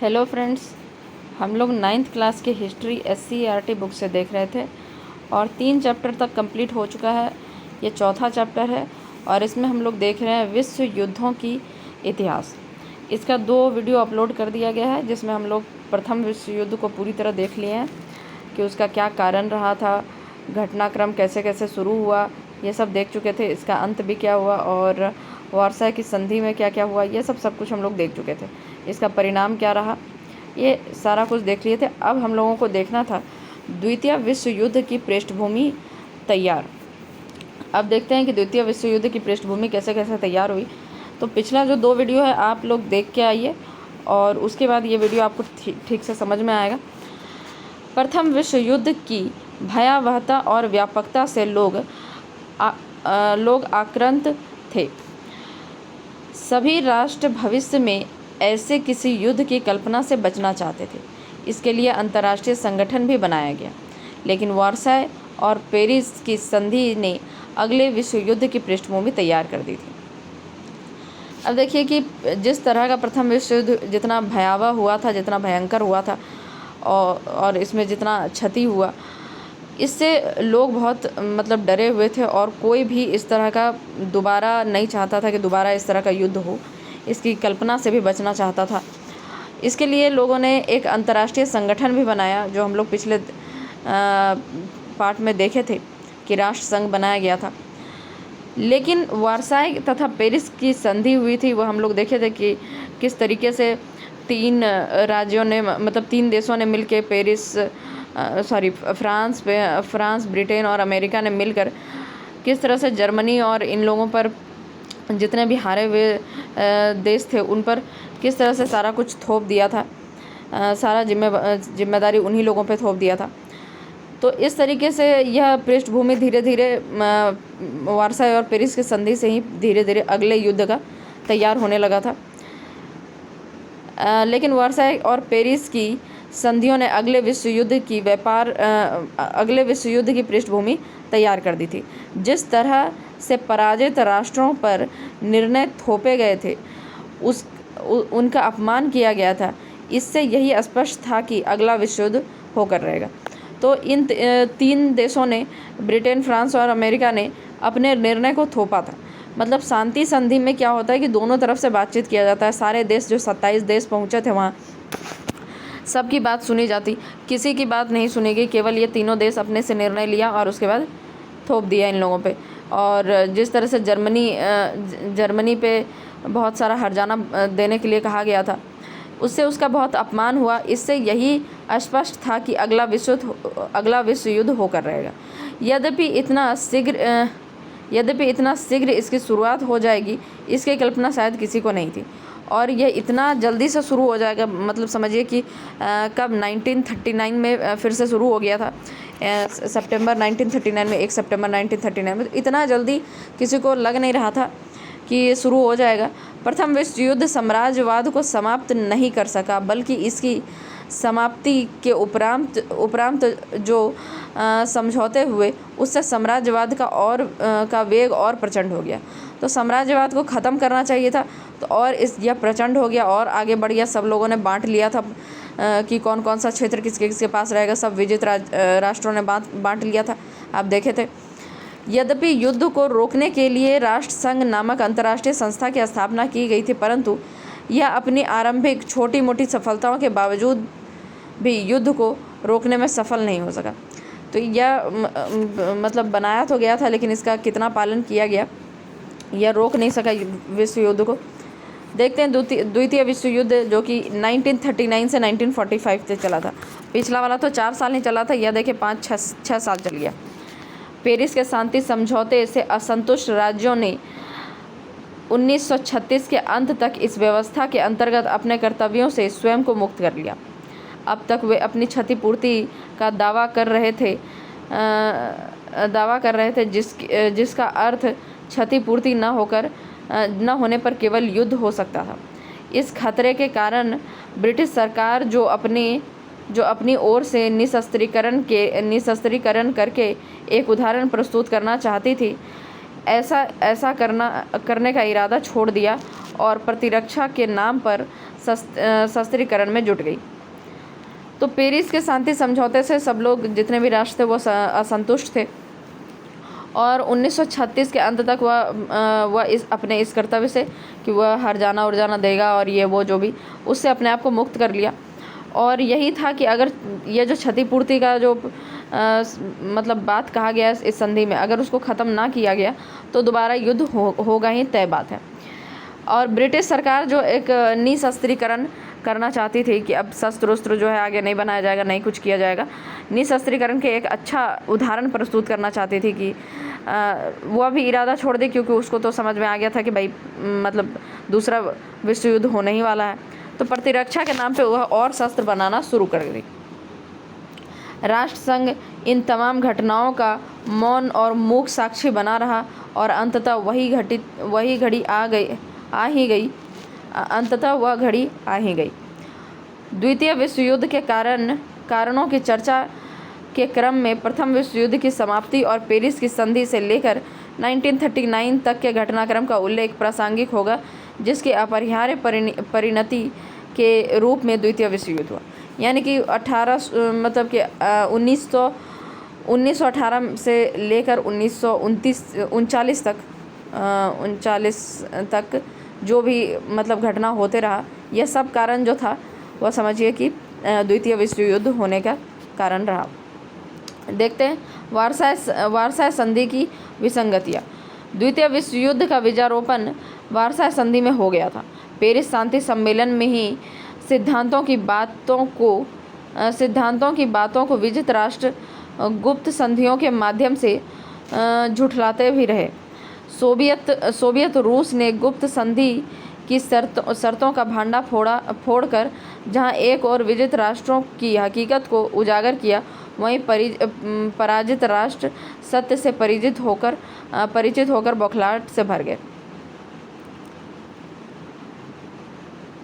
Hello friends, हम लोग 9th class की हिस्ट्री SCERT बुक से देख रहे थे और 3 चैप्टर तक कंप्लीट हो चुका है। ये चौथा चैप्टर है और इसमें हम लोग देख रहे हैं विश्व युद्धों की इतिहास। इसका 2 वीडियो अपलोड कर दिया गया है जिसमें हम लोग प्रथम विश्व युद्ध को पूरी तरह देख लिए हैं कि उसका क्या कारण रहा था, घटनाक्रम कैसे कैसे शुरू हुआ, ये सब देख चुके थे। इसका अंत भी क्या हुआ और वारसाई की संधि में क्या क्या हुआ, ये सब कुछ हम लोग देख चुके थे। इसका परिणाम क्या रहा, ये सारा कुछ देख लिए थे। अब हम लोगों को देखना था द्वितीय विश्व युद्ध की पृष्ठभूमि तैयार। अब देखते हैं कि द्वितीय विश्व युद्ध की पृष्ठभूमि कैसे कैसे तैयार हुई। तो पिछला जो 2 वीडियो है आप लोग देख के आइए और उसके बाद ये वीडियो आपको ठीक से समझ में आएगा। प्रथम विश्व युद्ध की भयावहता और व्यापकता से लोग आक्रांत थे। सभी राष्ट्र भविष्य में ऐसे किसी युद्ध की कल्पना से बचना चाहते थे। इसके लिए अंतर्राष्ट्रीय संगठन भी बनाया गया, लेकिन वारसाई और पेरिस की संधि ने अगले विश्व युद्ध की पृष्ठभूमि तैयार कर दी थी। अब देखिए कि जिस तरह का प्रथम विश्व युद्ध जितना भयावह हुआ था, जितना भयंकर हुआ था और इसमें जितना क्षति हुआ, इससे लोग बहुत डरे हुए थे और कोई भी इस तरह का दोबारा नहीं चाहता था कि दोबारा इस तरह का युद्ध हो। इसकी कल्पना से भी बचना चाहता था। इसके लिए लोगों ने एक अंतर्राष्ट्रीय संगठन भी बनाया, जो हम लोग पिछले पार्ट में देखे थे कि राष्ट्र संघ बनाया गया था। लेकिन वारसाई तथा पेरिस की संधि हुई थी, वो हम लोग देखे थे कि किस तरीके से 3 राज्यों ने 3 देशों ने मिलकर फ्रांस, ब्रिटेन और अमेरिका ने मिलकर किस तरह से जर्मनी और इन लोगों पर, जितने भी हारे हुए देश थे, उन पर किस तरह से सारा कुछ थोप दिया था। सारा जिम्मेदारी उन्हीं लोगों पे थोप दिया था। तो इस तरीके से यह पृष्ठभूमि धीरे धीरे वारसाई और पेरिस की संधि से ही धीरे धीरे अगले युद्ध का तैयार होने लगा था। लेकिन वारसाई और पेरिस की संधियों ने अगले विश्व युद्ध की पृष्ठभूमि तैयार कर दी थी। जिस तरह से पराजित राष्ट्रों पर निर्णय थोपे गए थे, उनका अपमान किया गया था। इससे यही स्पष्ट था कि अगला विश्व युद्ध होकर रहेगा। तो इन 3 देशों ने, ब्रिटेन, फ्रांस और अमेरिका ने अपने निर्णय को थोपा था। शांति संधि में क्या होता है कि दोनों तरफ से बातचीत किया जाता है। सारे देश, जो 27 देश पहुँचे थे वहाँ, सबकी बात सुनी जाती, किसी की बात नहीं सुनी गई। केवल ये तीनों देश अपने से निर्णय लिया और उसके बाद थोप दिया इन लोगों पे। और जिस तरह से जर्मनी पे बहुत सारा हर्जाना देने के लिए कहा गया था, उससे उसका बहुत अपमान हुआ। इससे यही स्पष्ट था कि अगला विश्व युद्ध होकर रहेगा। यद्यपि इतना शीघ्र इसकी शुरुआत हो जाएगी, इसकी कल्पना शायद किसी को नहीं थी। और यह इतना जल्दी से शुरू हो जाएगा, समझिए कि कब 1939 में फिर से शुरू हो गया था। सितंबर 1939 में, 1 सितंबर 1939 में। इतना जल्दी किसी को लग नहीं रहा था कि ये शुरू हो जाएगा। प्रथम विश्व युद्ध साम्राज्यवाद को समाप्त नहीं कर सका, बल्कि इसकी समाप्ति के उपरांत जो समझौते हुए, उससे साम्राज्यवाद का वेग और प्रचंड हो गया। तो साम्राज्यवाद को ख़त्म करना चाहिए था, तो और यह प्रचंड हो गया और आगे बढ़ गया। सब लोगों ने बांट लिया था कि कौन कौन सा क्षेत्र किसके पास रहेगा। सब विजित राष्ट्रों ने बांट लिया था, आप देखे थे। यद्यपि युद्ध को रोकने के लिए राष्ट्र संघ नामक अंतर्राष्ट्रीय संस्था की स्थापना की गई थी, परंतु यह अपनी आरंभिक छोटी मोटी सफलताओं के बावजूद भी युद्ध को रोकने में सफल नहीं हो सका। तो यह बनाया तो गया था, लेकिन इसका कितना पालन किया गया, यह रोक नहीं सका विश्व युद्ध को। देखते हैं द्वितीय विश्व युद्ध, जो कि 1939 से 1945 तक चला था। पिछला वाला तो 4 साल नहीं चला था, यह देखिए 5-6 साल चल गया। पेरिस के शांति समझौते से असंतुष्ट राज्यों ने 1936 के अंत तक इस व्यवस्था के अंतर्गत अपने कर्तव्यों से स्वयं को मुक्त कर लिया। अब तक वे अपनी क्षतिपूर्ति का दावा कर रहे थे, जिसका अर्थ क्षतिपूर्ति न होने पर केवल युद्ध हो सकता था। इस खतरे के कारण ब्रिटिश सरकार, जो अपनी ओर से निशस्त्रीकरण करके एक उदाहरण प्रस्तुत करना चाहती थी, ऐसा करने का इरादा छोड़ दिया और प्रतिरक्षा के नाम पर शस्त्रीकरण में जुट गई। तो पेरिस के शांति समझौते से सब लोग, जितने भी राष्ट्र थे, वो असंतुष्ट थे और 1936 के अंत तक वह इस कर्तव्य से कि वह हर जाना और जाना देगा और ये वो जो भी, उससे अपने आप को मुक्त कर लिया। और यही था कि अगर ये जो क्षतिपूर्ति का जो मतलब बात कहा गया इस संधि में, अगर उसको ख़त्म ना किया गया तो दोबारा युद्ध होगा ही, तय बात है। और ब्रिटिश सरकार जो एक निशस्त्रीकरण करना चाहती थी कि अब शस्त्र उस्त्र जो है आगे नहीं बनाया जाएगा, नहीं कुछ किया जाएगा, निशस्त्रीकरण के एक अच्छा उदाहरण प्रस्तुत करना चाहती थी कि वह भी इरादा छोड़ दे, क्योंकि उसको तो समझ में आ गया था कि भाई मतलब दूसरा विश्व युद्ध होने ही वाला है। तो प्रतिरक्षा के नाम पे वह और शस्त्र बनाना शुरू कर दी। राष्ट्रसंघ इन तमाम घटनाओं का मौन और मूक साक्षी बना रहा और अंततः वह घड़ी आ ही गई। द्वितीय विश्व युद्ध के कारणों की चर्चा के क्रम में प्रथम विश्व युद्ध की समाप्ति और पेरिस की संधि से लेकर 1939 तक के घटनाक्रम का उल्लेख प्रासंगिक होगा, जिसकी अपरिहार्य परिणति के रूप में द्वितीय विश्व युद्ध हुआ। यानी कि 1918 से लेकर 1939 तक जो भी मतलब घटना होते रहा, यह सब कारण जो था वह समझिए कि द्वितीय विश्व युद्ध होने का कारण रहा। देखते हैं वार्साय संधि की विसंगतियाँ। द्वितीय विश्व युद्ध का बीजारोपण वार्साय संधि में हो गया था। पेरिस शांति सम्मेलन में ही सिद्धांतों की बातों को विजित राष्ट्र गुप्त संधियों के माध्यम से झुठलाते भी रहे। सोवियत रूस ने गुप्त संधि की शर्तों का भांडा फोड़कर जहां एक और विजित राष्ट्रों की हकीकत को उजागर किया, वहीं पराजित राष्ट्र सत्य से परिचित होकर बौखलाहट से भर गए।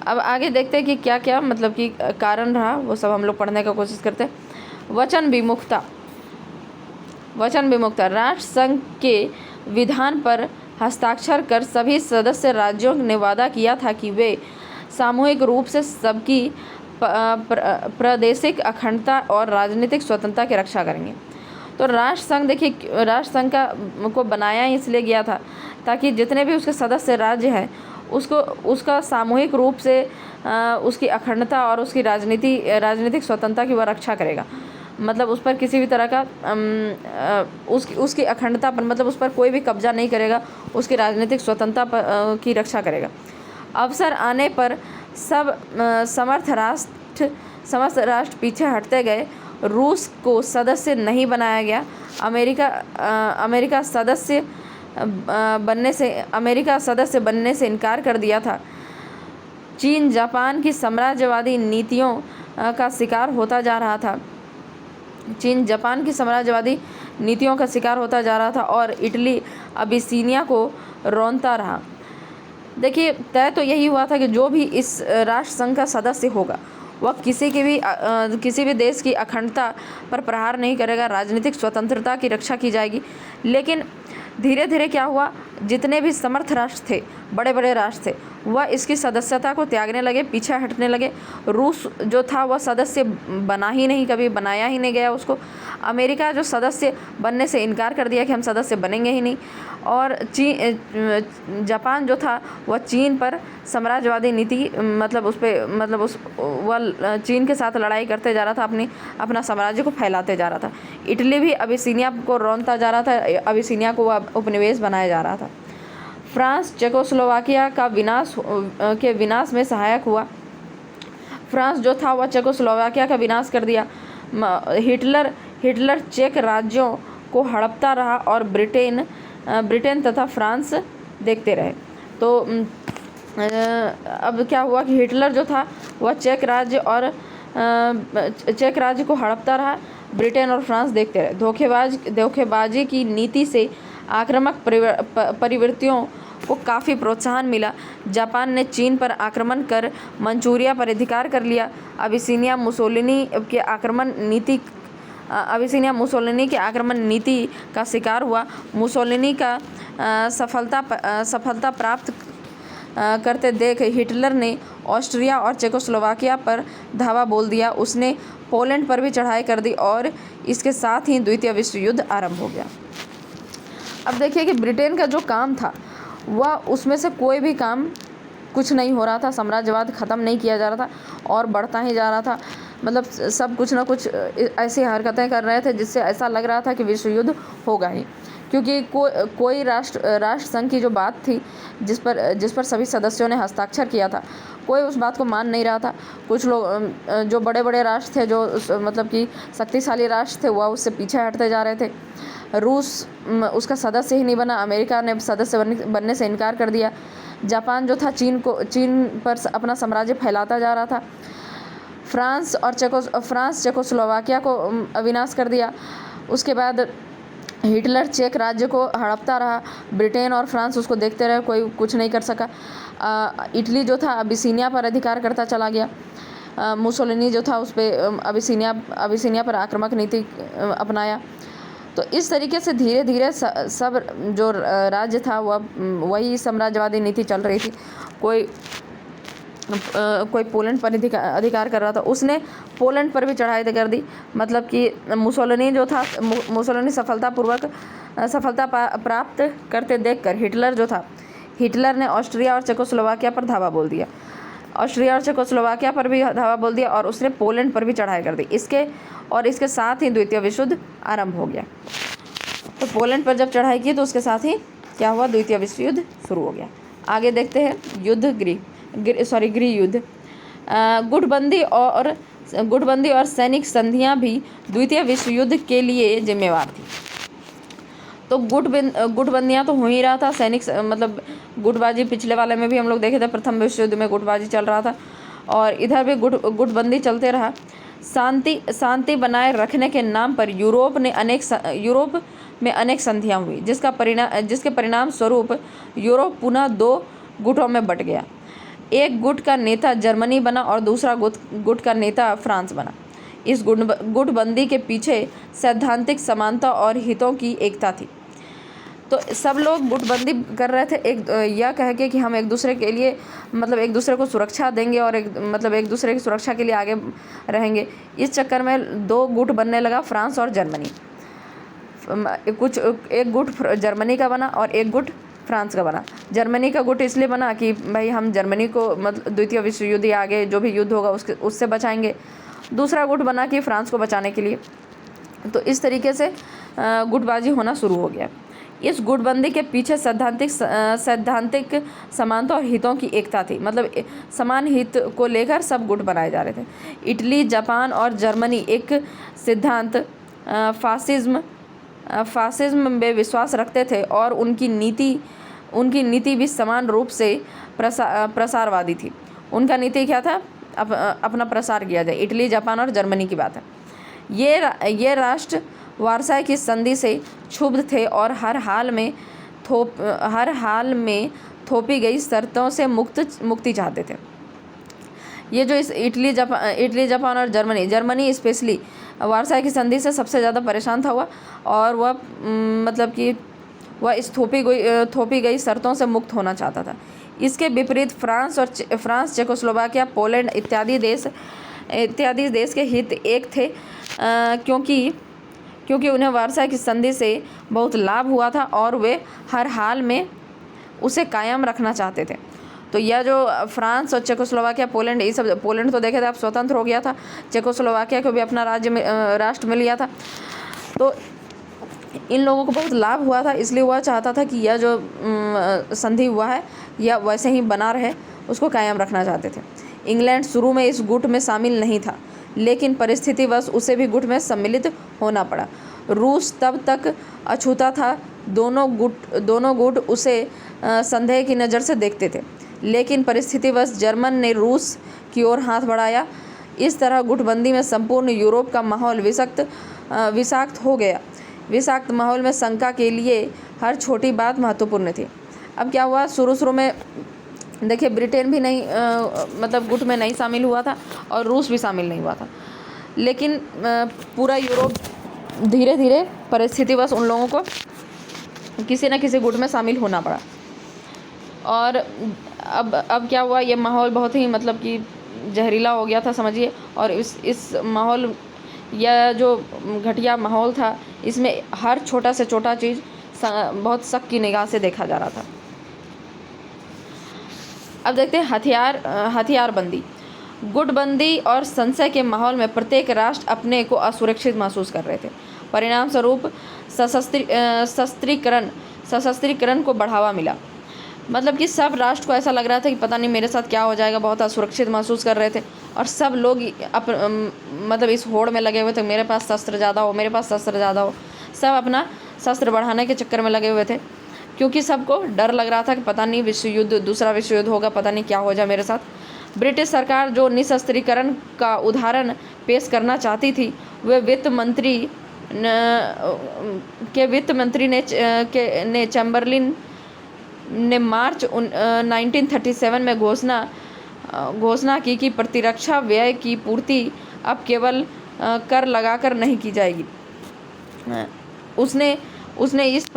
अब आगे देखते हैं कि क्या क्या मतलब कि कारण रहा, वो सब हम लोग पढ़ने का कोशिश करते हैं। वचन विमुखता। राष्ट्र संघ के विधान पर हस्ताक्षर कर सभी सदस्य राज्यों ने वादा किया था कि वे सामूहिक रूप से सबकी प्रादेशिक अखंडता और राजनीतिक स्वतंत्रता की रक्षा करेंगे। तो राष्ट्र संघ, देखिए, राष्ट्र संघ को बनाया इसलिए गया था ताकि जितने भी उसके सदस्य राज्य हैं उसका सामूहिक रूप से उसकी अखंडता और उसकी राजनीतिक स्वतंत्रता की वह रक्षा करेगा। मतलब उस पर किसी भी तरह का उसकी अखंडता पर, मतलब उस पर कोई भी कब्जा नहीं करेगा, उसकी राजनीतिक स्वतंत्रता की रक्षा करेगा। अवसर आने पर समस्त राष्ट्र पीछे हटते गए। रूस को सदस्य नहीं बनाया गया। अमेरिका सदस्य बनने से इनकार कर दिया था। चीन जापान की साम्राज्यवादी नीतियों का शिकार होता जा रहा था और इटली अबिसिनिया को रौंदता रहा। देखिए, तय तो यही हुआ था कि जो भी इस राष्ट्र संघ का सदस्य होगा वह किसी भी देश की अखंडता पर प्रहार नहीं करेगा, राजनीतिक स्वतंत्रता की रक्षा की जाएगी। लेकिन धीरे धीरे क्या हुआ, जितने भी समर्थ राष्ट्र थे, बड़े बड़े राष्ट्र थे, वह इसकी सदस्यता को त्यागने लगे, पीछे हटने लगे। रूस जो था वह सदस्य कभी बनाया ही नहीं गया उसको। अमेरिका जो सदस्य बनने से इनकार कर दिया कि हम सदस्य बनेंगे ही नहीं। और जापान जो था वह चीन पर साम्राज्यवादी नीति वह चीन के साथ लड़ाई करते जा रहा था, अपना साम्राज्य को फैलाते जा रहा था। इटली भी अबिसिनिया को रौंदता जा रहा था, अबिसिनिया को उपनिवेश बनाया जा रहा था। फ्रांस चेकोस्लोवाकिया के विनाश में सहायक हुआ। फ्रांस जो था वह चेकोस्लोवाकिया का विनाश कर दिया। हिटलर चेक राज्यों को हड़पता रहा और ब्रिटेन तथा फ्रांस देखते रहे। तो अब क्या हुआ कि हिटलर जो था वह चेक राज्य को हड़पता रहा, ब्रिटेन और फ्रांस देखते रहे। धोखेबाजी की नीति से आक्रामक प्रवृत्तियों को काफ़ी प्रोत्साहन मिला। जापान ने चीन पर आक्रमण कर मंचूरिया पर अधिकार कर लिया। अबिसिनिया मुसोलिनी के आक्रमण नीति का शिकार हुआ। मुसोलिनी का करते देख हिटलर ने ऑस्ट्रिया और चेकोस्लोवाकिया पर धावा बोल दिया। उसने पोलैंड पर भी चढ़ाई कर दी और इसके साथ ही द्वितीय विश्व युद्ध आरंभ हो गया। अब देखिए कि ब्रिटेन का जो काम था वह उसमें से कोई भी काम कुछ नहीं हो रहा था, साम्राज्यवाद ख़त्म नहीं किया जा रहा था और बढ़ता ही जा रहा था। मतलब सब कुछ ना कुछ ऐसी हरकतें कर रहे थे जिससे ऐसा लग रहा था कि विश्व युद्ध होगा ही, क्योंकि कोई राष्ट्र संघ की जो बात थी जिस पर सभी सदस्यों ने हस्ताक्षर किया था, कोई उस बात को मान नहीं रहा था। कुछ लोग जो बड़े बड़े राष्ट्र थे, जो मतलब कि शक्तिशाली राष्ट्र थे, वह उससे पीछे हटते जा रहे थे। रूस उसका सदस्य ही नहीं बना, अमेरिका ने सदस्य बनने से इनकार कर दिया। जापान जो था चीन पर अपना साम्राज्य फैलाता जा रहा था। फ्रांस चेकोस्लोवाकिया को विनाश कर दिया। उसके बाद हिटलर चेक राज्य को हड़पता रहा। ब्रिटेन और फ्रांस उसको देखते रहे, कोई कुछ नहीं कर सका। इटली जो था अबिसिनिया पर अधिकार करता चला गया। मुसोलिनी जो था उस पर अबिसिनिया पर आक्रामक नीति अपनाया। तो इस तरीके से धीरे धीरे सब जो राज्य था वह वही साम्राज्यवादी नीति चल रही थी। कोई पोलैंड पर अधिकार कर रहा था, उसने पोलैंड पर भी चढ़ाई कर दी। मतलब कि मुसोलिनी सफलता प्राप्त करते देखकर हिटलर ने ऑस्ट्रिया और चेकोस्लोवाकिया पर धावा बोल दिया। ऑस्ट्रिया और चेकोस्लोवाकिया पर भी धावा बोल दिया और उसने पोलैंड पर भी चढ़ाई कर दी। इसके साथ ही द्वितीय विश्व युद्ध आरंभ हो गया। तो पोलैंड पर जब चढ़ाई की तो उसके साथ ही क्या हुआ, द्वितीय विश्व युद्ध शुरू हो गया। आगे देखते हैं गृह युद्ध। गुटबंदी और सैनिक संधियां भी द्वितीय विश्व युद्ध के लिए जिम्मेवार थी। तो गुटबंदियां तो हो ही रहा था, मतलब गुटबाजी पिछले वाले में भी हम लोग देखे थे, प्रथम विश्व युद्ध में गुटबाजी चल रहा था और इधर भी गुटबंदी चलते रहा। शांति बनाए रखने के नाम पर यूरोप में अनेक संधियां हुई, जिसके परिणाम स्वरूप यूरोप पुनः दो गुटों में बट गया। एक गुट का नेता जर्मनी बना और दूसरा गुट का नेता फ्रांस बना। इस गुटबंदी के पीछे सैद्धांतिक समानता और हितों की एकता थी। तो सब लोग गुटबंदी कर रहे थे यह कह के कि हम एक दूसरे के लिए मतलब एक दूसरे को सुरक्षा देंगे और एक दूसरे की सुरक्षा के लिए आगे रहेंगे। इस चक्कर में दो गुट बनने लगा, फ्रांस और जर्मनी। एक गुट जर्मनी का बना और एक गुट फ्रांस का बना। जर्मनी का गुट इसलिए बना कि भाई हम जर्मनी को मतलब द्वितीय विश्व युद्ध या आगे जो भी युद्ध होगा उससे बचाएंगे। दूसरा गुट बना कि फ्रांस को बचाने के लिए। तो इस तरीके से गुटबाजी होना शुरू हो गया। इस गुटबंदी के पीछे सैद्धांतिक समानता और हितों की एकता थी, मतलब समान हित को लेकर सब गुट बनाए जा रहे थे। इटली, जापान और जर्मनी एक सिद्धांत फासिज्म में विश्वास रखते थे और उनकी नीति भी समान रूप से प्रसारवादी थी। उनका नीति क्या था, अपना प्रसार किया जाए। इटली, जापान और जर्मनी की बात है। ये राष्ट्र वार्साई की संधि से क्षुब्ध थे और हर हाल में थोपी गई शर्तों से मुक्ति चाहते थे। ये जो इस इटली, जापान और जर्मनी स्पेशली वार्साई की संधि से सबसे ज़्यादा परेशान था हुआ और वह मतलब कि वह इस थोपी गई शर्तों से मुक्त होना चाहता था। इसके विपरीत फ्रांस, चेकोस्लोवाकिया, पोलैंड इत्यादि देश के हित एक थे, क्योंकि उन्हें वार्साई की संधि से बहुत लाभ हुआ था और वे हर हाल में उसे कायम रखना चाहते थे। तो यह जो फ्रांस और चेकोस्लोवाकिया, पोलैंड, ये सब, पोलैंड तो देखे थे आप स्वतंत्र हो गया था, चेकोस्लोवाकिया को भी अपना राष्ट्र मिल गया था। तो इन लोगों को बहुत लाभ हुआ था, इसलिए वह चाहता था कि यह जो संधि हुआ है यह वैसे ही बना रहे, उसको कायम रखना चाहते थे। इंग्लैंड शुरू में इस गुट में शामिल नहीं था, लेकिन परिस्थितिवश उसे भी गुट में सम्मिलित होना पड़ा। रूस तब तक अछूता था, दोनों गुट उसे संदेह की नज़र से देखते थे, लेकिन परिस्थितिवश जर्मन ने रूस की ओर हाथ बढ़ाया। इस तरह गुटबंदी में संपूर्ण यूरोप का माहौल विषाक्त हो गया। विषाक्त माहौल में शंका के लिए हर छोटी बात महत्वपूर्ण थी। अब क्या हुआ, शुरू में देखिए ब्रिटेन भी नहीं मतलब गुट में नहीं शामिल हुआ था और रूस भी शामिल नहीं हुआ था, लेकिन पूरा यूरोप धीरे धीरे परिस्थितिवश उन लोगों को किसी न किसी गुट में शामिल होना पड़ा। और अब क्या हुआ, ये माहौल बहुत ही मतलब कि जहरीला हो गया था समझिए। और इस माहौल, यह जो घटिया माहौल था, इसमें हर छोटा से छोटा चीज़ बहुत शक की निगाह से देखा जा रहा था। अब देखते हैं हथियारबंदी। गुटबंदी और संशय के माहौल में प्रत्येक राष्ट्र अपने को असुरक्षित महसूस कर रहे थे। परिणाम स्वरूप सशस्त्रीकरण को बढ़ावा मिला। मतलब कि सब राष्ट्र को ऐसा लग रहा था कि पता नहीं मेरे साथ क्या हो जाएगा, बहुत असुरक्षित महसूस कर रहे थे। और सब लोग मतलब इस होड़ में लगे हुए थे, मेरे पास शस्त्र ज़्यादा हो, मेरे पास शस्त्र ज़्यादा हो। सब अपना शस्त्र बढ़ाने के चक्कर में लगे हुए थे, क्योंकि सबको डर लग रहा था कि पता नहीं दूसरा विश्व युद्ध होगा, पता नहीं क्या हो जाए मेरे साथ। ब्रिटिश सरकार जो निशस्त्रीकरण का उदाहरण पेश करना चाहती थी, वे वित्त मंत्री ने चैम्बरलिन ने मार्च 1937 में घोषणा की कि प्रतिरक्षा व्यय की पूर्ति अब केवल कर लगाकर नहीं की जाएगी। उसने इस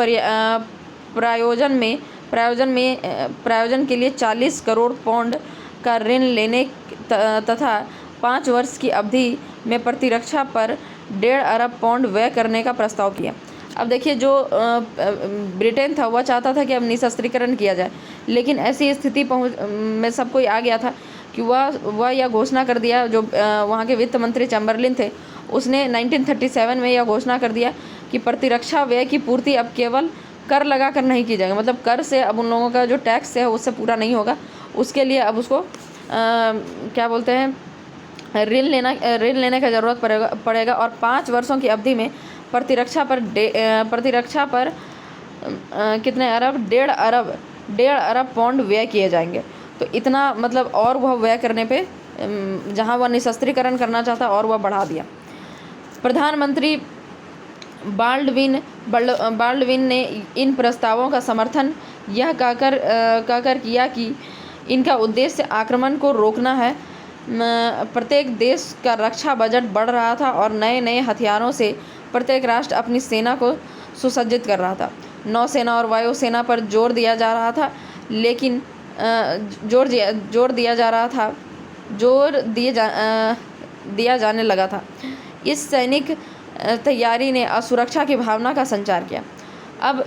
प्रायोजन के लिए 40 करोड़ पाउंड का ऋण लेने तथा 5 वर्ष की अवधि में प्रतिरक्षा पर 1.5 अरब पाउंड व्यय करने का प्रस्ताव किया। अब देखिए, जो ब्रिटेन था वह चाहता था कि अब निशस्त्रीकरण किया जाए, लेकिन ऐसी स्थिति में सब कोई आ गया था कि वह यह घोषणा कर दिया, जो वहाँ के वित्त मंत्री चैम्बरलिन थे, उसने 1937 में यह घोषणा कर दिया कि प्रतिरक्षा व्यय की पूर्ति अब केवल कर लगा कर नहीं की जाएगी। मतलब कर से अब उन लोगों का जो टैक्स है उससे पूरा नहीं होगा, उसके लिए अब उसको क्या बोलते हैं, ऋण लेने का ज़रूरत पड़ेगा। और 5 वर्षों की अवधि में प्रतिरक्षा पर कितने अरब 1.5 अरब पाउंड व्यय किए जाएंगे। तो इतना मतलब, और वह व्यय करने पे जहां वह निशस्त्रीकरण करना चाहता और वह बढ़ा दिया। प्रधानमंत्री बाल्डविन ने इन प्रस्तावों का समर्थन यह कहकर किया कि इनका उद्देश्य आक्रमण को रोकना है। प्रत्येक देश का रक्षा बजट बढ़ रहा था और नए नए हथियारों से प्रत्येक राष्ट्र अपनी सेना को सुसज्जित कर रहा था। नौसेना और वायुसेना पर जोर दिया जाने लगा था। इस सैनिक तैयारी ने असुरक्षा की भावना का संचार किया। अब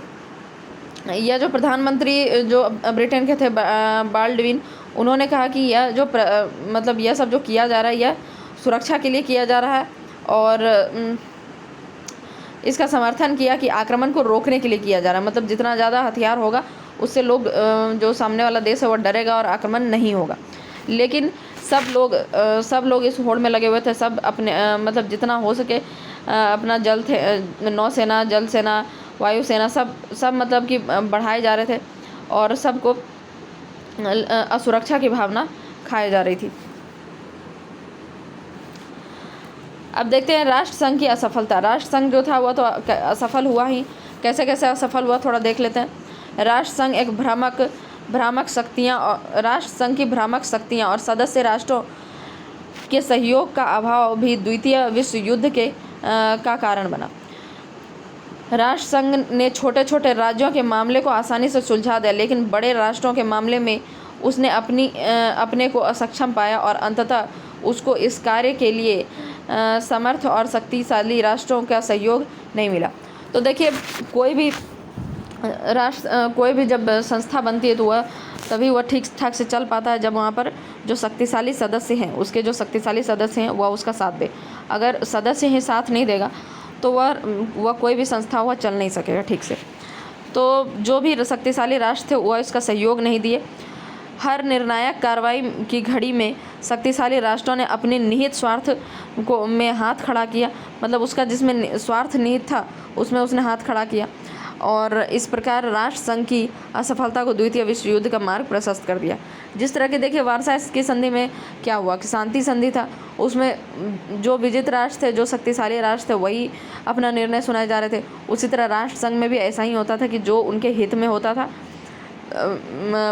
यह जो प्रधानमंत्री जो ब्रिटेन के थे बाल्डविन, उन्होंने कहा कि यह जो मतलब यह सब जो किया जा रहा है, यह सुरक्षा के लिए किया जा रहा है, और इसका समर्थन किया कि आक्रमण को रोकने के लिए किया जा रहा है। मतलब जितना ज़्यादा हथियार होगा उससे लोग, जो सामने वाला देश है वो डरेगा और आक्रमण नहीं होगा। लेकिन सब लोग इस होड़ में लगे हुए थे। सब अपने मतलब जितना हो सके अपना नौसेना, जल सेना, वायुसेना सब मतलब कि बढ़ाए जा रहे थे, और सबको असुरक्षा की भावना खाई जा रही थी। अब देखते हैं राष्ट्र संघ की असफलता। राष्ट्र संघ जो था वह तो असफल हुआ ही। कैसे कैसे असफल हुआ थोड़ा देख लेते हैं। राष्ट्र संघ की भ्रामक शक्तियाँ और सदस्य राष्ट्रों के सहयोग का अभाव भी द्वितीय विश्व युद्ध का कारण बना। राष्ट्र संघ ने छोटे छोटे राज्यों के मामले को आसानी से सुलझा दिया, लेकिन बड़े राष्ट्रों के मामले में उसने अपने को असक्षम पाया, और अंततः उसको इस कार्य के लिए समर्थ और शक्तिशाली राष्ट्रों का सहयोग नहीं मिला। तो देखिए, कोई भी जब संस्था बनती है तो वह तभी वह ठीक ठाक से चल पाता है जब वहाँ पर जो शक्तिशाली सदस्य हैं, उसके जो शक्तिशाली सदस्य हैं वह उसका साथ दे। अगर सदस्य ही साथ नहीं देगा तो वह कोई भी संस्था वह चल नहीं सकेगा ठीक से। तो जो भी शक्तिशाली राष्ट्र थे वह इसका सहयोग नहीं दिए। हर निर्णायक कार्रवाई की घड़ी में शक्तिशाली राष्ट्रों ने अपने निहित स्वार्थ में हाथ खड़ा किया। मतलब उसका जिसमें स्वार्थ निहित था उसमें उसने हाथ खड़ा किया, और इस प्रकार राष्ट्र संघ की असफलता को द्वितीय विश्व युद्ध का मार्ग प्रशस्त कर दिया। जिस तरह के देखिए वार्साई की संधि में क्या हुआ कि शांति संधि था, उसमें जो विजित राष्ट्र थे, जो शक्तिशाली राष्ट्र थे, वही अपना निर्णय सुनाए जा रहे थे। उसी तरह राष्ट्र संघ में भी ऐसा ही होता था कि जो उनके हित में होता था,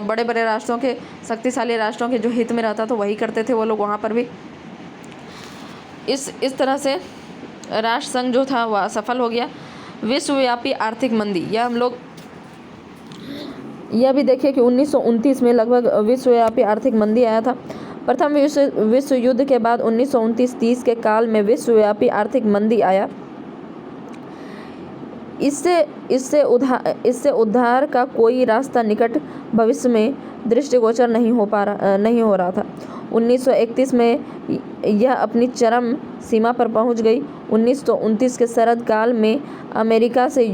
बड़े बड़े राष्ट्रों के, शक्तिशाली राष्ट्रों के जो हित में रहता था वही करते थे वो लोग वहाँ पर भी। इस तरह से राष्ट्र संघ जो था वह असफल हो गया। विश्वव्यापी आर्थिक मंदी, यह हम लोग यह भी देखिए कि 1929 में लगभग विश्वव्यापी आर्थिक मंदी आया था। प्रथम विश्व युद्ध के बाद 1929-30 के काल में विश्वव्यापी आर्थिक मंदी आया। इससे उद्धार का कोई रास्ता निकट भविष्य में दृष्टिगोचर नहीं हो रहा था। 1931 में यह अपनी चरम सीमा पर पहुंच गई। 1929 के शरद काल में अमेरिका से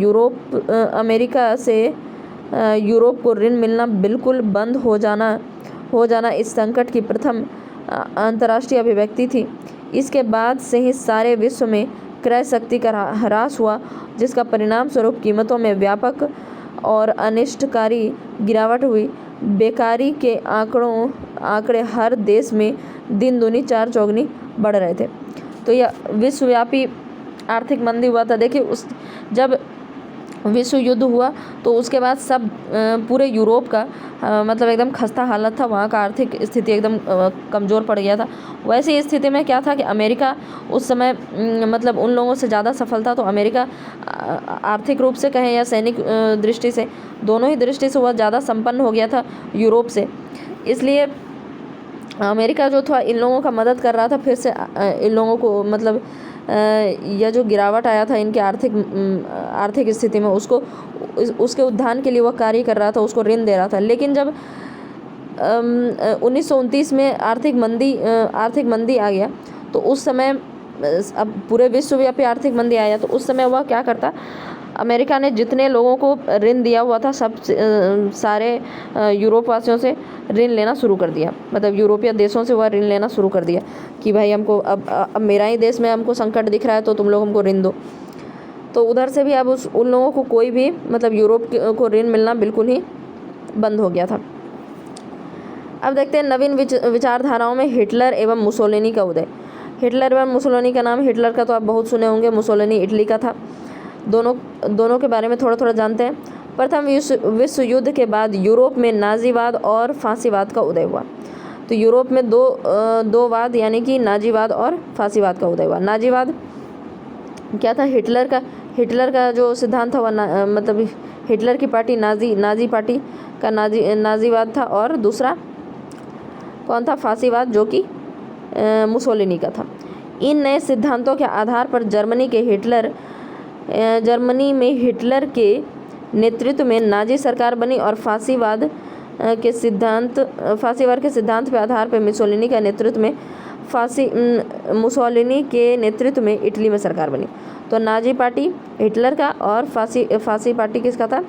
यूरोप को ऋण मिलना बिल्कुल बंद हो जाना इस संकट की प्रथम अंतर्राष्ट्रीय अभिव्यक्ति थी। इसके बाद से ही सारे विश्व में क्रय शक्ति का ह्रास हुआ, जिसका परिणाम स्वरूप कीमतों में व्यापक और अनिष्टकारी गिरावट हुई। बेकारी के आंकड़े हर देश में दिन दूनी चार चौगुनी बढ़ रहे थे। तो यह विश्वव्यापी आर्थिक मंदी हुआ था। देखिए जब विश्व युद्ध हुआ तो उसके बाद सब पूरे यूरोप का मतलब एकदम खस्ता हालत था, वहाँ का आर्थिक स्थिति एकदम कमज़ोर पड़ गया था। वैसी स्थिति में क्या था कि अमेरिका उस समय मतलब उन लोगों से ज़्यादा सफल था। तो अमेरिका आर्थिक रूप से कहें या सैनिक दृष्टि से, दोनों ही दृष्टि से वह ज़्यादा संपन्न हो गया था यूरोप से। इसलिए अमेरिका जो था इन लोगों का मदद कर रहा था, फिर से इन लोगों को मतलब यह जो गिरावट आया था इनके आर्थिक स्थिति में उसके उत्थान के लिए वह कार्य कर रहा था, उसको ऋण दे रहा था। लेकिन जब 1929 में आर्थिक मंदी आ गया तो उस समय अब पूरे विश्वव्यापी आर्थिक मंदी आया तो उस समय वह क्या करता, अमेरिका ने जितने लोगों को ऋण दिया हुआ था सब सारे यूरोप वासियों से ऋण लेना शुरू कर दिया। मतलब यूरोपीय देशों से वह ऋण लेना शुरू कर दिया कि भाई हमको अब मेरा ही देश में हमको संकट दिख रहा है तो तुम लोग हमको ऋण दो। तो उधर से भी अब उन लोगों को कोई भी मतलब यूरोप को ऋण मिलना बिल्कुल ही बंद हो गया था। अब देखते हैं नवीन विचारधाराओं में हिटलर एवं मुसोलिनी का उदय। हिटलर एवं मुसोलिनी का नाम, हिटलर का तो आप बहुत सुने होंगे, मुसोलिनी इटली का था। दोनों के बारे में थोड़ा जानते हैं। प्रथम विश्व युद्ध के बाद यूरोप में नाजीवाद और फांसीवाद का उदय हुआ। तो यूरोप में दो वाद यानी कि नाजीवाद और फांसीवाद का उदय हुआ। नाजीवाद क्या था, हिटलर का जो सिद्धांत था वह मतलब हिटलर की पार्टी नाजी पार्टी का नाजीवाद था, और दूसरा कौन था, फांसीवाद, जो कि मुसोलिनी का था। इन नए सिद्धांतों के आधार पर जर्मनी में हिटलर के नेतृत्व में नाजी सरकार बनी और फांसीवाद के सिद्धांत के आधार पर मुसोलिनी के नेतृत्व में इटली में सरकार बनी। तो नाजी पार्टी हिटलर का और फांसी पार्टी किसका था,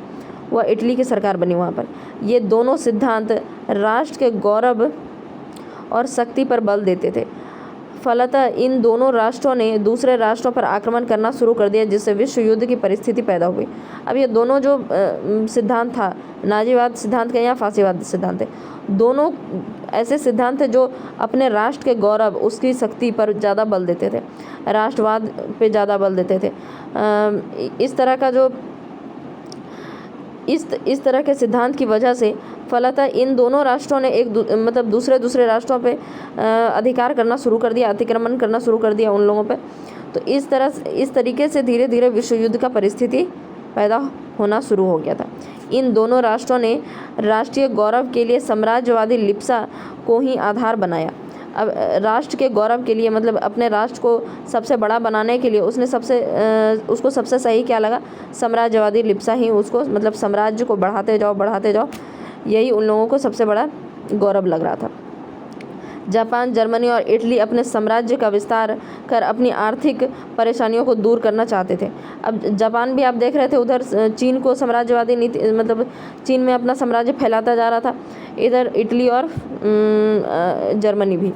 वह इटली की सरकार बनी वहाँ पर। ये दोनों सिद्धांत राष्ट्र के गौरव और शक्ति पर बल देते थे। फलतः इन दोनों राष्ट्रों ने दूसरे राष्ट्रों पर आक्रमण करना शुरू कर दिया, जिससे विश्व युद्ध की परिस्थिति पैदा हुई। अब ये दोनों जो सिद्धांत था, नाजीवाद सिद्धांत का या फांसीवाद सिद्धांत है, दोनों ऐसे सिद्धांत थे जो अपने राष्ट्र के गौरव, उसकी शक्ति पर ज़्यादा बल देते थे, राष्ट्रवाद पे ज़्यादा बल देते थे। इस तरह के सिद्धांत की वजह से फलतः इन दोनों राष्ट्रों ने मतलब दूसरे राष्ट्रों पे अधिकार करना शुरू कर दिया, अतिक्रमण करना शुरू कर दिया उन लोगों पे। तो इस तरीके से धीरे धीरे विश्व युद्ध का परिस्थिति पैदा होना शुरू हो गया था। इन दोनों राष्ट्रों ने राष्ट्रीय गौरव के लिए साम्राज्यवादी लिप्सा को ही आधार बनाया। अब राष्ट्र के गौरव के लिए मतलब अपने राष्ट्र को सबसे बड़ा बनाने के लिए उसको सबसे सही क्या लगा, साम्राज्यवादी लिप्सा ही उसको, मतलब साम्राज्य को बढ़ाते जाओ, यही उन लोगों को सबसे बड़ा गौरव लग रहा था। जापान, जर्मनी और इटली अपने साम्राज्य का विस्तार कर अपनी आर्थिक परेशानियों को दूर करना चाहते थे। अब जापान भी आप देख रहे थे उधर चीन को साम्राज्यवादी नीति, मतलब चीन में अपना साम्राज्य फैलाता जा रहा था, इधर इटली और जर्मनी भी,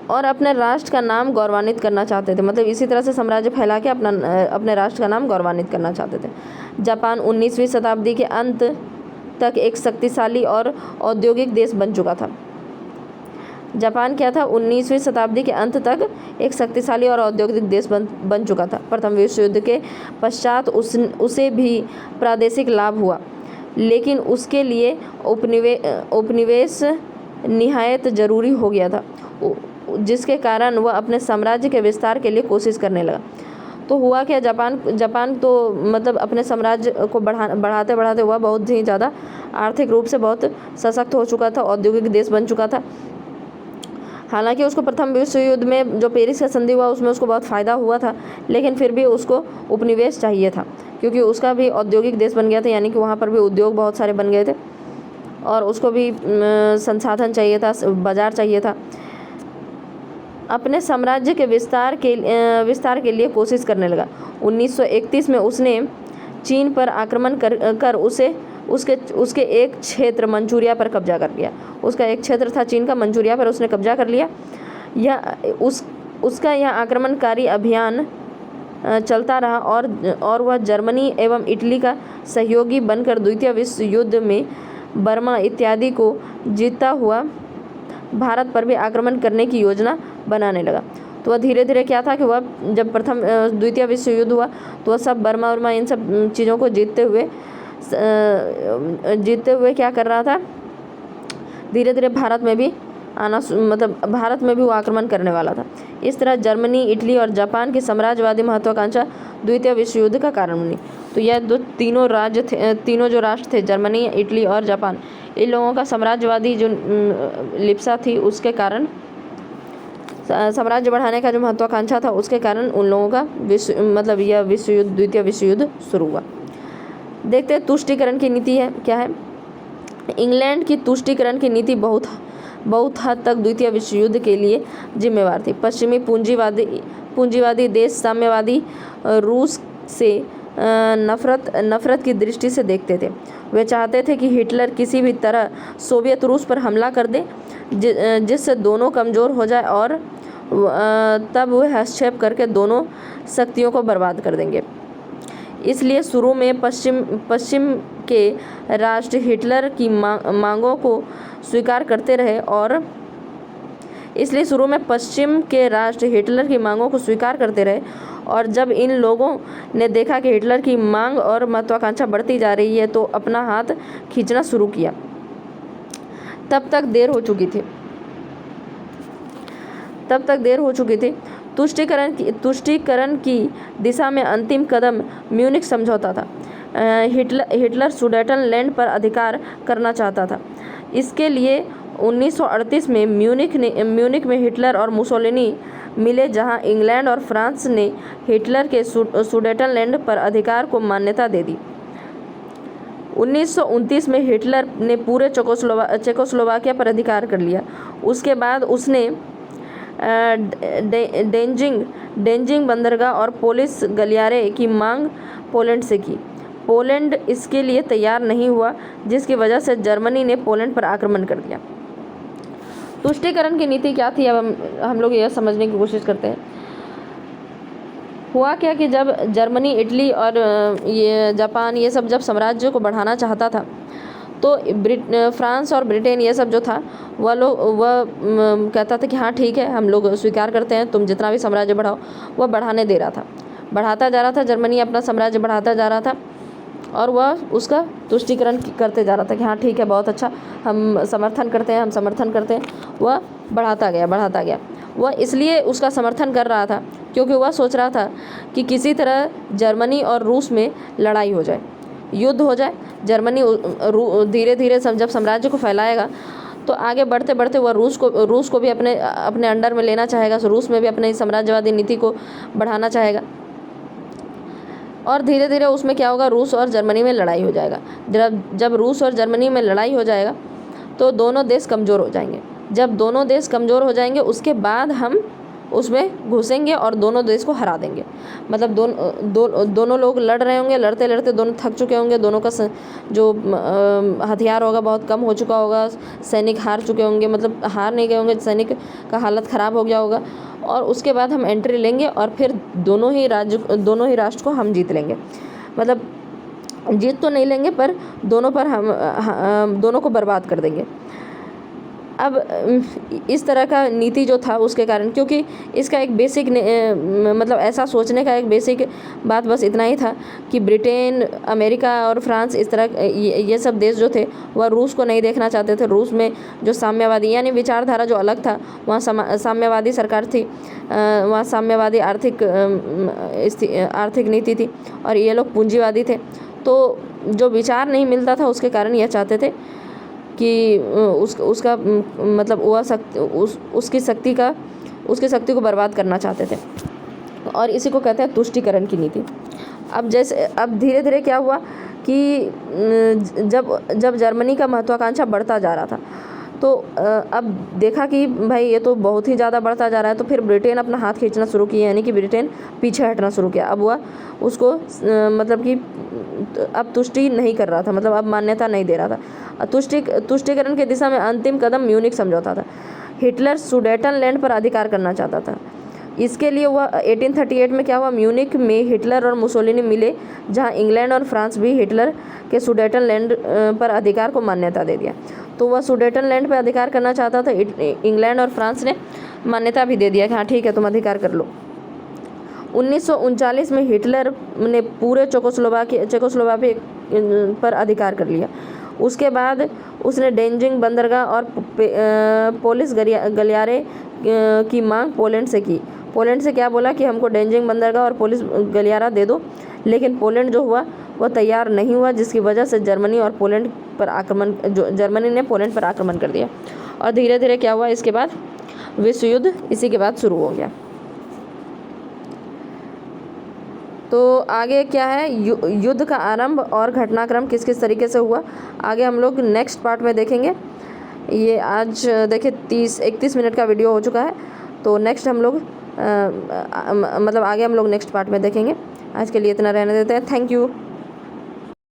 और अपने राष्ट्र का नाम गौरवान्वित करना चाहते थे। मतलब इसी तरह से साम्राज्य फैला के अपने राष्ट्र का नाम गौरवान्वित करना चाहते थे। जापान 19वीं शताब्दी के अंत तक एक शक्तिशाली और औद्योगिक देश बन चुका था। जापान क्या था, 19वीं शताब्दी के अंत तक एक शक्तिशाली और औद्योगिक देश बन चुका था। प्रथम विश्व युद्ध के पश्चात उसे भी प्रादेशिक लाभ हुआ, लेकिन उसके लिए उपनिवेश निहायत जरूरी हो गया था, जिसके कारण वह अपने साम्राज्य के विस्तार के लिए कोशिश करने लगा। तो हुआ क्या, जापान तो मतलब अपने साम्राज्य को बढ़ाते बढ़ाते हुआ बहुत ही ज़्यादा आर्थिक रूप से बहुत सशक्त हो चुका था, औद्योगिक देश बन चुका था। हालांकि उसको प्रथम विश्व युद्ध में जो पेरिस का संधि हुआ उसमें उसको बहुत फ़ायदा हुआ था, लेकिन फिर भी उसको उपनिवेश चाहिए था, क्योंकि उसका भी औद्योगिक देश बन गया था, यानी कि वहाँ पर भी उद्योग बहुत सारे बन गए थे और उसको भी संसाधन चाहिए था, बाजार चाहिए था। अपने साम्राज्य के विस्तार के लिए कोशिश करने लगा। 1931 में उसने चीन पर आक्रमण कर उसके एक क्षेत्र मंचूरिया पर कब्जा कर लिया। उसका एक क्षेत्र था चीन का, मंचूरिया पर उसने कब्जा कर लिया। उसका यह आक्रमणकारी अभियान चलता रहा और वह जर्मनी एवं इटली का सहयोगी बनकर द्वितीय विश्व युद्ध में बर्मा इत्यादि को जीतता हुआ भारत पर भी आक्रमण करने की योजना बनाने लगा। तो वह धीरे धीरे क्या था कि वह जब द्वितीय विश्व युद्ध हुआ तो वह सब बर्मा वर्मा इन सब चीज़ों को जीतते हुए क्या कर रहा था, धीरे धीरे भारत में भी भारत में भी वो आक्रमण करने वाला था। इस तरह जर्मनी, इटली और जापान की साम्राज्यवादी महत्वाकांक्षा द्वितीय विश्व युद्ध का कारण बनी। तो यह तीनों जो राष्ट्र थे, जर्मनी, इटली और जापान, इन लोगों का साम्राज्यवादी जो लिप्सा थी उसके कारण, साम्राज्य बढ़ाने का जो महत्वाकांक्षा था उसके कारण उन लोगों का यह द्वितीय विश्व युद्ध शुरू हुआ। देखते हैं तुष्टीकरण की नीति क्या है। इंग्लैंड की तुष्टीकरण की नीति बहुत हद तक द्वितीय विश्व युद्ध के लिए जिम्मेवार थी। पश्चिमी पूंजीवादी देश साम्यवादी रूस से नफरत की दृष्टि से देखते थे। वे चाहते थे कि हिटलर किसी भी तरह सोवियत रूस पर हमला कर दे, जिससे दोनों कमज़ोर हो जाए और तब वे हस्तक्षेप करके दोनों शक्तियों को बर्बाद कर देंगे। इसलिए शुरू में पश्चिम के राष्ट्र हिटलर की मांगों को स्वीकार करते रहे और जब इन लोगों ने देखा कि हिटलर की मांग और महत्वाकांक्षा बढ़ती जा रही है तो अपना हाथ खींचना शुरू किया। तब तक देर हो चुकी थी। तुष्टीकरण की दिशा में अंतिम कदम म्यूनिख समझौता था। हिटलर सुडेटनलैंड पर अधिकार करना चाहता था। इसके लिए 1938 में म्यूनिख में हिटलर और मुसोलिनी मिले, जहां इंग्लैंड और फ्रांस ने हिटलर के सुडेटनलैंड पर अधिकार को मान्यता दे दी। 1929 में हिटलर ने पूरे चेकोस्लोवाकिया पर अधिकार कर लिया। उसके बाद उसने डेंजिंग बंदरगाह और पोलिस गलियारे की मांग पोलैंड से की। पोलैंड इसके लिए तैयार नहीं हुआ, जिसकी वजह से जर्मनी ने पोलैंड पर आक्रमण कर दिया। तुष्टीकरण की नीति क्या थी, अब हम लोग यह समझने की कोशिश करते हैं। हुआ क्या कि जब जर्मनी, इटली और ये जापान, ये सब जब साम्राज्य को बढ़ाना चाहता था तो फ्रांस और ब्रिटेन ये सब जो था वह कहता था कि हाँ ठीक है, हम लोग स्वीकार करते हैं, तुम जितना भी साम्राज्य बढ़ाओ। वह बढ़ाने दे रहा था, बढ़ाता जा रहा था। जर्मनी अपना साम्राज्य बढ़ाता जा रहा था और वह उसका तुष्टीकरण करते जा रहा था कि हाँ ठीक है, बहुत अच्छा, हम समर्थन करते हैं। वह बढ़ाता गया। वह इसलिए उसका समर्थन कर रहा था क्योंकि वह सोच रहा था कि किसी तरह जर्मनी और रूस में लड़ाई हो जाए, युद्ध हो जाए। जर्मनी धीरे धीरे जब साम्राज्य को फैलाएगा तो आगे बढ़ते बढ़ते वह रूस को भी अपने अंडर में लेना चाहेगा। रूस में भी अपने साम्राज्यवादी नीति को बढ़ाना चाहेगा और धीरे धीरे उसमें क्या होगा, रूस और जर्मनी में लड़ाई हो जाएगा। जब रूस और जर्मनी में लड़ाई हो जाएगा तो दोनों देश कमज़ोर हो जाएंगे। जब दोनों देश कमज़ोर हो जाएंगे उसके बाद हम उसमें घुसेंगे और दोनों देश को हरा देंगे। मतलब दोनों लोग लड़ रहे होंगे, लड़ते लड़ते दोनों थक चुके होंगे, दोनों का जो हथियार होगा बहुत कम हो चुका होगा, सैनिक हार चुके होंगे, मतलब हार नहीं गए होंगे, सैनिक का हालत ख़राब हो गया होगा और उसके बाद हम एंट्री लेंगे और फिर दोनों ही राष्ट्र को हम जीत लेंगे। मतलब जीत तो नहीं लेंगे पर दोनों को बर्बाद कर देंगे। अब इस तरह का नीति जो था उसके कारण, क्योंकि इसका एक बेसिक मतलब ऐसा सोचने का एक बेसिक बात बस इतना ही था कि ब्रिटेन, अमेरिका और फ्रांस, इस तरह ये सब देश जो थे वह रूस को नहीं देखना चाहते थे। रूस में जो साम्यवादी यानी विचारधारा जो अलग था, वहाँ साम्यवादी सरकार थी, वहाँ साम्यवादी आर्थिक नीति थी और ये लोग पूंजीवादी थे। तो जो विचार नहीं मिलता था उसके कारण यह चाहते थे कि उसका मतलब वह उसकी शक्ति को बर्बाद करना चाहते थे, और इसी को कहते हैं तुष्टीकरण की नीति। अब धीरे धीरे क्या हुआ कि जब जर्मनी का महत्वाकांक्षा बढ़ता जा रहा था, तो अब देखा कि भाई ये तो बहुत ही ज़्यादा बढ़ता जा रहा है, तो फिर ब्रिटेन अपना हाथ खींचना शुरू किया, यानी कि ब्रिटेन पीछे हटना शुरू किया। अब वह उसको मतलब कि अब तुष्टि नहीं कर रहा था, मतलब अब मान्यता नहीं दे रहा था। तुष्टीकरण की दिशा में अंतिम कदम म्यूनिख समझौता था। हिटलर सुडेटनलैंड पर अधिकार करना चाहता था। इसके लिए वह 1838 में क्या हुआ, म्यूनिख में हिटलर और मुसोलिनी मिले, जहां इंग्लैंड और फ्रांस भी हिटलर के सुडेटनलैंड पर अधिकार को मान्यता दे दिया। तो वह सुडेटनलैंड पर अधिकार करना चाहता था, इंग्लैंड और फ्रांस ने मान्यता भी दे दिया कि हाँ ठीक है, तुम अधिकार कर लो। 1939 में हिटलर ने पूरे चेकोस्लोवाकिया पर अधिकार कर लिया। उसके बाद उसने डेंजिंग बंदरगाह और पोलिस गलियारे की मांग पोलैंड से की। पोलैंड से क्या बोला कि हमको डेंजिंग बंदरगाह और पोलिस गलियारा दे दो, लेकिन पोलैंड जो हुआ वह तैयार नहीं हुआ, जिसकी वजह से जर्मनी ने पोलैंड पर आक्रमण कर दिया। और धीरे धीरे क्या हुआ, इसके बाद विश्व युद्ध इसी के बाद शुरू हो गया। तो आगे क्या है, युद्ध का आरंभ और घटनाक्रम किस किस तरीके से हुआ, आगे हम लोग नेक्स्ट पार्ट में देखेंगे। ये आज देखिए 31 मिनट का वीडियो हो चुका है, तो नेक्स्ट हम लोग मतलब आगे हम लोग नेक्स्ट पार्ट में देखेंगे। आज के लिए इतना रहने देते हैं। Thank you.